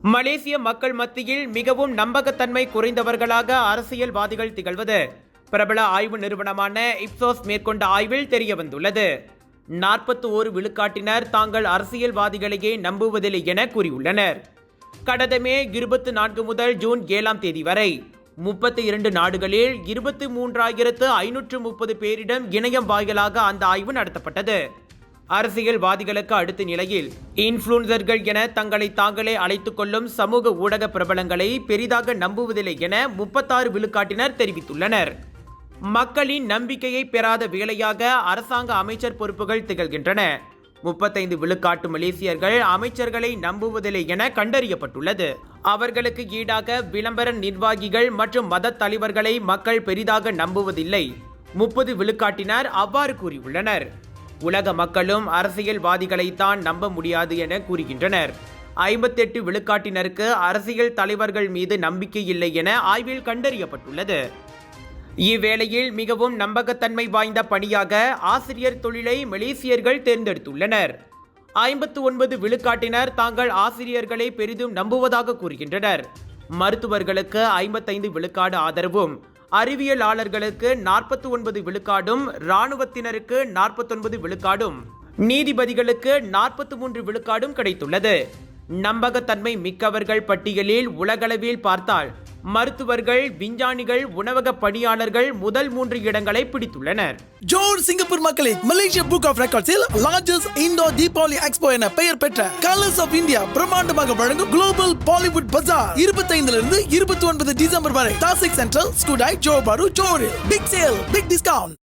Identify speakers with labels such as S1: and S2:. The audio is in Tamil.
S1: மலேசிய மக்கள் மத்தியில் மிகவும் நம்பகத்தன்மை குறைந்தவர்களாக அரசியல்வாதிகள் திகழ்வது பிரபல ஆய்வு நிறுவனமான இப்சோஸ் மேற்கொண்ட ஆய்வில் தெரியவந்துள்ளது. 41 விழுக்காட்டினர் தாங்கள் அரசியல்வாதிகளையே நம்புவதில்லை என கூறியுள்ளனர். கடந்த மே 24 முதல் ஜூன் 7ஆம் தேதி வரை 32 நாடுகளில் 23,530 பேரிடம் இணையம் வாயிலாக அந்த ஆய்வு நடத்தப்பட்டது. அரசியல்வாதிகளுக்கு அடுத்த நிலையில் இன்ஃப்ளூயன்சர்கள் என தங்களை தாங்களே அழைத்துக் கொள்ளும் சமூக ஊடக பிரபலங்களை பெரிதாக நம்புவதில்லை என 36 விழுக்காட்டினர் தெரிவித்துள்ளனர். மக்களின் நம்பிக்கையை பெறாத வேலையாக அரசாங்க அமைச்சர் பொறுப்புகள் திகழ்கின்றன. 35 விழுக்காட்டு மலேசியர்கள் அமைச்சர்களை நம்புவதில்லை என கண்டறியப்பட்டுள்ளது. அவர்களுக்கு ஈடாக விளம்பர நிர்வாகிகள் மற்றும் மத தலைவர்களை மக்கள் பெரிதாக நம்புவதில்லை. 30 விழுக்காட்டினர் அவ்வாறு கூறியுள்ளனர். உலக மக்களும் அரசியல்வாதிகளைத்தான் நம்ப முடியாது என கூறுகின்றனர். 58 விழுக்காட்டினருக்கு அரசியல் தலைவர்கள் மீது நம்பிக்கை இல்லை என ஆய்வில் கண்டறியப்பட்டுள்ளது. இவ்வேளையில் மிகவும் நம்பகத்தன்மை வாய்ந்த பணியாக ஆசிரியர் தொழிலை மலேசியர்கள் தேர்ந்தெடுத்துள்ளனர். 59 விழுக்காட்டினர் தாங்கள் ஆசிரியர்களை பெரிதும் நம்புவதாக கூறுகின்றனர். மருத்துவர்களுக்கு 55 விழுக்காடு ஆதரவும், அறிவியலாளர்களுக்கு 49 விழுக்காடும், இராணுவத்தினருக்கு 49 விழுக்காடும், நீதிபதிகளுக்கு 43 விழுக்காடும் கிடைத்துள்ளது. நம்பகத்தன்மை மிக்கவர்கள் பட்டியலில் உலகளவில் பார்த்தால் மருத்துவர்கள், விஞ்ஞானிகள், உணவக பணியாளர்கள் முதல் 3 இடங்களை பிடித்துள்ளனர்.
S2: ஜோர் சிங்கப்பூர் மக்களே, Malaysia book of ரெக்கார்ட்ஸில் largest indoor Deepavali expo என பெயர் பெற்ற கலர்ஸ் ஆஃப் இந்தியா பிரம்மாண்டமாக வழங்கும் குளோபல் பாலிவுட் பஜார் 25 - 29 டிசம்பர் வரை தாசிக் சென்ட்ரல், ஸ்கூடாய், ஜோஹர் பாரு, ஜோஹரில் பிக் சேல், பிக் டிஸ்கவுண்ட்.